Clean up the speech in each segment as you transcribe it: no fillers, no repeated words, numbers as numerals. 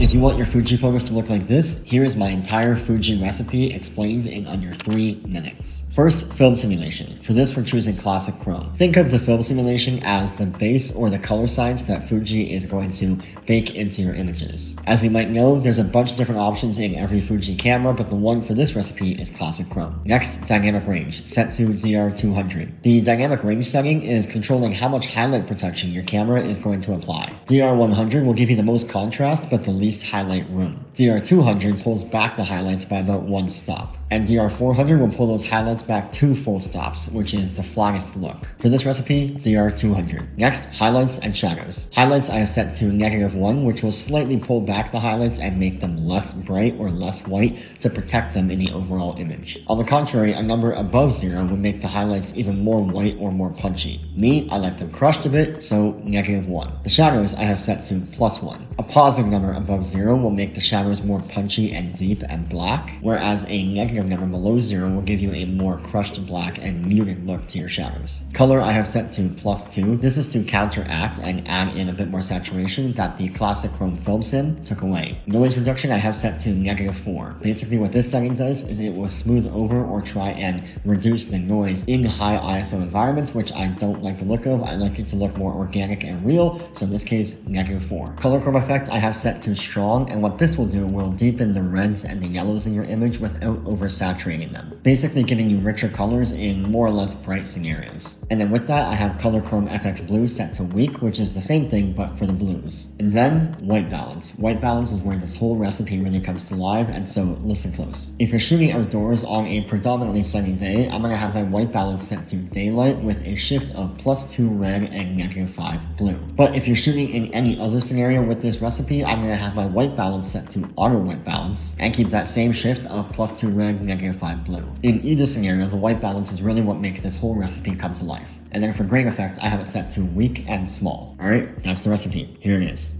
If you want your Fuji photos to look like this, here is my entire Fuji recipe explained in under 3 minutes. First, film simulation. For this, we're choosing classic chrome. Think of the film simulation as the base or the color science that Fuji is going to bake into your images. As you might know, there's a bunch of different options in every Fuji camera, but the one for this recipe is classic chrome. Next, dynamic range, set to DR200. The dynamic range setting is controlling how much highlight protection your camera is going to apply. DR100 will give you the most contrast, but the least highlight room. DR200 pulls back the highlights by about 1 stop. And DR400 will pull those highlights back 2 full stops, which is the flattest look. For this recipe, DR200. Next, highlights and shadows. Highlights I have set to -1, which will slightly pull back the highlights and make them less bright or less white to protect them in the overall image. On the contrary, a number above 0 would make the highlights even more white or more punchy. Me, I like them crushed a bit, so -1. The shadows I have set to +1. A positive number above 0 will make the shadows more punchy and deep and black, whereas a negative number below 0 will give you a more crushed black and muted look to your shadows. Color I have set to +2. This is to counteract and add in a bit more saturation that the classic chrome film sim took away. Noise reduction I have set to -4. Basically what this setting does is it will smooth over or try and reduce the noise in high ISO environments, which I don't like the look of. I like it to look more organic and real, so in this case, -4. Color chrome effect I have set to strong, and what this will do will deepen the reds and the yellows in your image without oversaturating them, basically giving you richer colors in more or less bright scenarios. And then with that, I have color chrome FX blue set to weak, which is the same thing but for the blues. And then white balance. White balance is where this whole recipe really comes to life, and so listen close. If you're shooting outdoors on a predominantly sunny day, I'm going to have my white balance set to daylight with a shift of +2 red and -5 blue. But if you're shooting in any other scenario with this recipe, I'm going to have my white balance set to auto white balance and keep that same shift of +2 red, -5 blue. In either scenario, the white balance is really what makes this whole recipe come to life. And then for grain effect, I have it set to weak and small. Alright, that's the recipe. Here it is.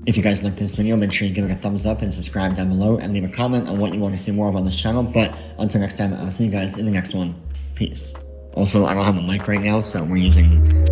If you guys like this video, make sure you give it a thumbs up and subscribe down below and leave a comment on what you want to see more of on this channel. But until next time, I'll see you guys in the next one. Peace. Also, I don't have a mic right now, so we're using